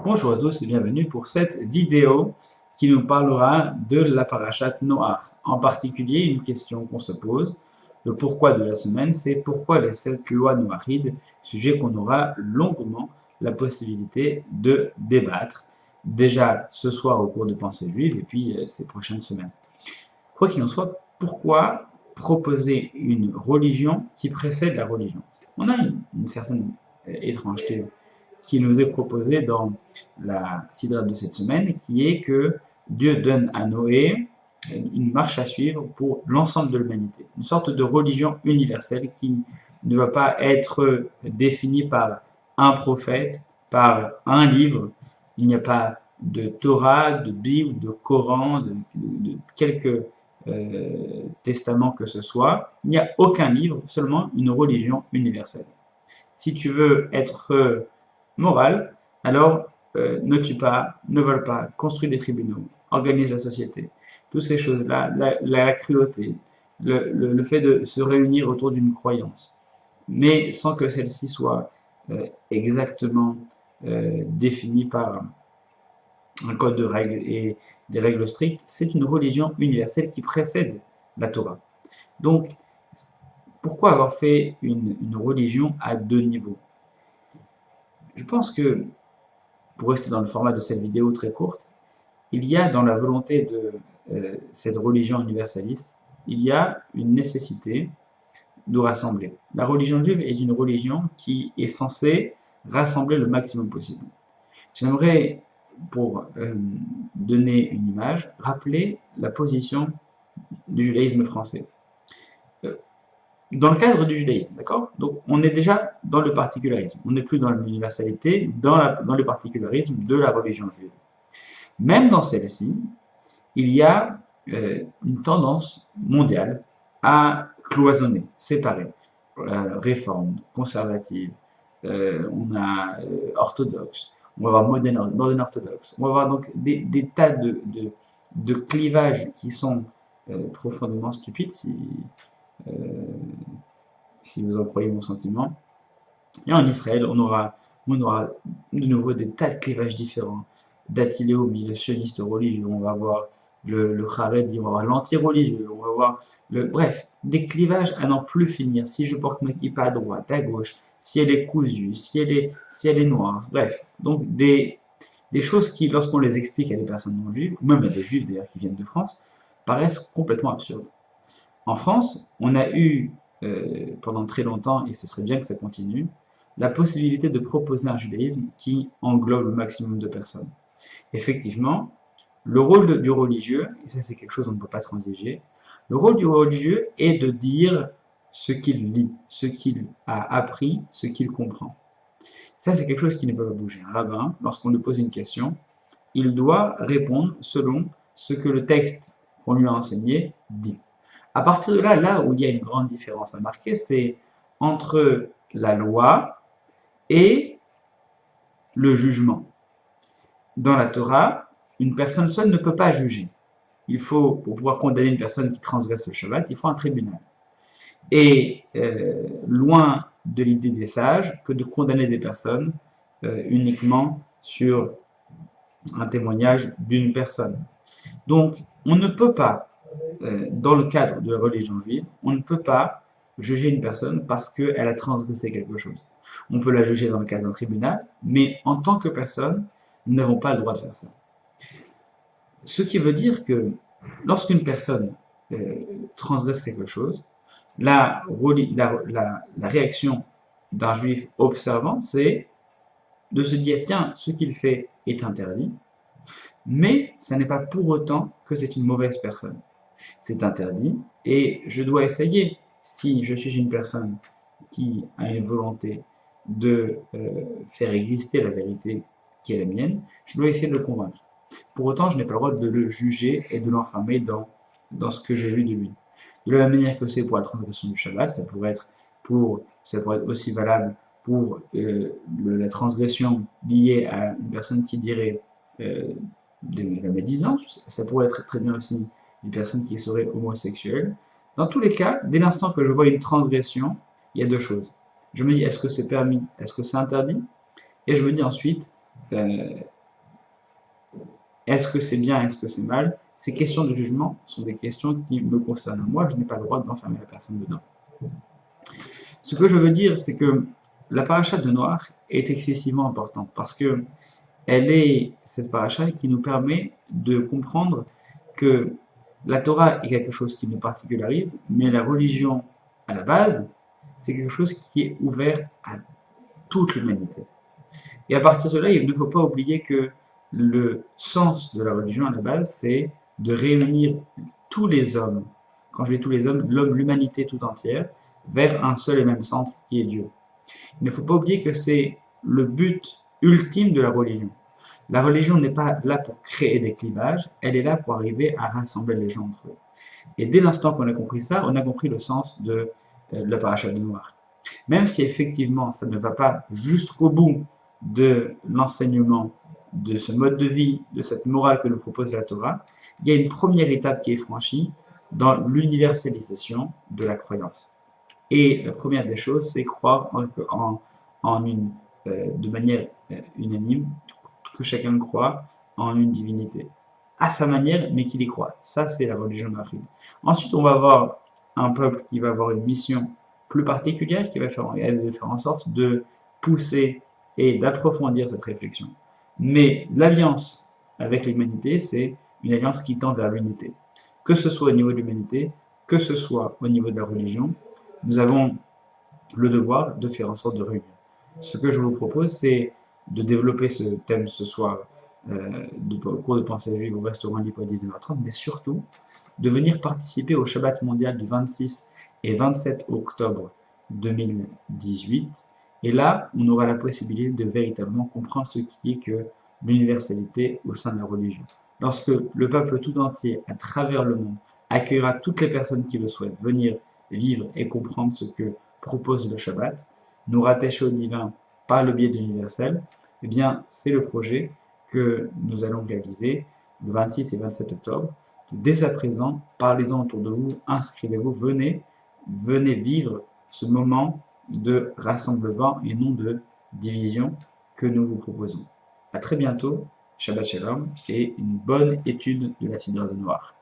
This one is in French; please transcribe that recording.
Bonjour à tous et bienvenue pour cette vidéo qui nous parlera de la parachate Noach. En particulier, une question qu'on se pose, le pourquoi de la semaine, c'est pourquoi les 7 lois noachides, sujet qu'on aura longuement la possibilité de débattre, déjà ce soir au cours de Pensée juive et puis ces prochaines semaines. Quoi qu'il en soit, pourquoi proposer une religion qui précède la religion? On a une certaine étrangeté qui nous est proposée dans la Sidra de cette semaine, qui est que Dieu donne à Noé une marche à suivre pour l'ensemble de l'humanité, une sorte de religion universelle qui ne va pas être définie par un prophète, par un livre. Il n'y a pas de Torah, de Bible, de Coran, de quelques testaments que ce soit. Il n'y a aucun livre, seulement une religion universelle. Si tu veux être moral, alors ne tue pas, ne vole pas, construis des tribunaux, organise la société. Toutes ces choses-là, la cruauté, le fait de se réunir autour d'une croyance, mais sans que celle-ci soit exactement définie par un code de règles et des règles strictes, c'est une religion universelle qui précède la Torah. Donc, pourquoi avoir fait une religion à deux niveaux? Je pense que, pour rester dans le format de cette vidéo très courte, il y a dans la volonté de cette religion universaliste, il y a une nécessité de rassembler. La religion juive est une religion qui est censée rassembler le maximum possible. J'aimerais, pour donner une image, rappeler la position du judaïsme français. Dans le cadre du judaïsme, d'accord? Donc on est déjà dans le particularisme, on n'est plus dans l'universalité, dans le particularisme de la religion juive. Même dans celle-ci, il y a une tendance mondiale à cloisonner, séparer. Réforme, conservative, on a orthodoxe, on va avoir moderne orthodoxe, on va avoir donc des tas de clivages qui sont profondément stupides euh, si vous en croyez mon sentiment. Et en Israël, on aura de nouveau des tas de clivages différents. D'Attiléomi, le sioniste religieux, on va voir le Haredi, on va voir l'anti-religieux, on va voir bref, des clivages à n'en plus finir. Si je porte ma kippa à droite, à gauche, si elle est cousue, si elle est noire, bref. Donc des choses qui, lorsqu'on les explique à des personnes non juives, ou même à des juifs d'ailleurs qui viennent de France, paraissent complètement absurdes. En France, on a eu pendant très longtemps, et ce serait bien que ça continue, la possibilité de proposer un judaïsme qui englobe le maximum de personnes. Effectivement, le rôle du religieux, et ça c'est quelque chose dont on ne peut pas transiger, le rôle du religieux est de dire ce qu'il lit, ce qu'il a appris, ce qu'il comprend. Ça c'est quelque chose qui ne peut pas bouger. Un rabbin, lorsqu'on lui pose une question, il doit répondre selon ce que le texte qu'on lui a enseigné dit. À partir de là, là où il y a une grande différence à marquer, c'est entre la loi et le jugement. Dans la Torah, une personne seule ne peut pas juger. Il faut, pour pouvoir condamner une personne qui transgresse le Shabbat, il faut un tribunal. Et loin de l'idée des sages que de condamner des personnes uniquement sur un témoignage d'une personne. Donc, on ne peut pas, dans le cadre de la religion juive, on ne peut pas juger une personne parce qu'elle a transgressé quelque chose. On peut la juger dans le cadre d'un tribunal, mais en tant que personne, nous n'avons pas le droit de faire ça. Ce qui veut dire que lorsqu'une personne transgresse quelque chose, la réaction d'un juif observant, c'est de se dire, tiens, ce qu'il fait est interdit, mais ça n'est pas pour autant que c'est une mauvaise personne. C'est interdit et je dois essayer, si je suis une personne qui a une volonté de faire exister la vérité qui est la mienne, je dois essayer de le convaincre. Pour autant, je n'ai pas le droit de le juger et de l'enfermer dans ce que j'ai vu de lui. De la même manière que c'est pour la transgression du Shabbat, ça pourrait être aussi valable pour la transgression liée à une personne qui dirait de la médisance, ça pourrait être très bien aussi une personne qui serait homosexuelle. Dans tous les cas, dès l'instant que je vois une transgression, il y a deux choses. Je me dis, est-ce que c'est permis? Est-ce que c'est interdit? Et je me dis ensuite, est-ce que c'est bien, est-ce que c'est mal? Ces questions de jugement sont des questions qui me concernent moi, je n'ai pas le droit d'enfermer la personne dedans. Ce que je veux dire, c'est que la paracha de Noir est excessivement importante parce que elle est cette paracha qui nous permet de comprendre que la Torah est quelque chose qui nous particularise, mais la religion, à la base, c'est quelque chose qui est ouvert à toute l'humanité. Et à partir de là, il ne faut pas oublier que le sens de la religion, à la base, c'est de réunir tous les hommes, quand je dis tous les hommes, l'homme, l'humanité tout entière, vers un seul et même centre qui est Dieu. Il ne faut pas oublier que c'est le but ultime de la religion. La religion n'est pas là pour créer des clivages, elle est là pour arriver à rassembler les gens entre eux. Et dès l'instant qu'on a compris ça, on a compris le sens de la paracha de Noir. Même si effectivement ça ne va pas jusqu'au bout de l'enseignement de ce mode de vie, de cette morale que nous propose la Torah, il y a une première étape qui est franchie dans l'universalisation de la croyance. Et la première des choses, c'est croire de manière unanime, que chacun croit en une divinité. À sa manière, mais qu'il y croit. Ça, c'est la religion d'Afrique. Ensuite, on va avoir un peuple qui va avoir une mission plus particulière, qui va faire en sorte de pousser et d'approfondir cette réflexion. Mais l'alliance avec l'humanité, c'est une alliance qui tend vers l'unité. Que ce soit au niveau de l'humanité, que ce soit au niveau de la religion, nous avons le devoir de faire en sorte de réunir. Ce que je vous propose, c'est de développer ce thème ce soir au cours de pensée juive au restaurant Lipo à 19h30, mais surtout de venir participer au Shabbat mondial du 26 et 27 octobre 2018. Et là, on aura la possibilité de véritablement comprendre ce qui est que l'universalité au sein de la religion. Lorsque le peuple tout entier, à travers le monde, accueillera toutes les personnes qui le souhaitent venir vivre et comprendre ce que propose le Shabbat, nous rattacher au divin par le biais de l'universel, eh bien, c'est le projet que nous allons réaliser le 26 et 27 octobre. Dès à présent, parlez-en autour de vous, inscrivez-vous, venez vivre ce moment de rassemblement et non de division que nous vous proposons. À très bientôt, Shabbat Shalom et une bonne étude de la Sidra de Noir.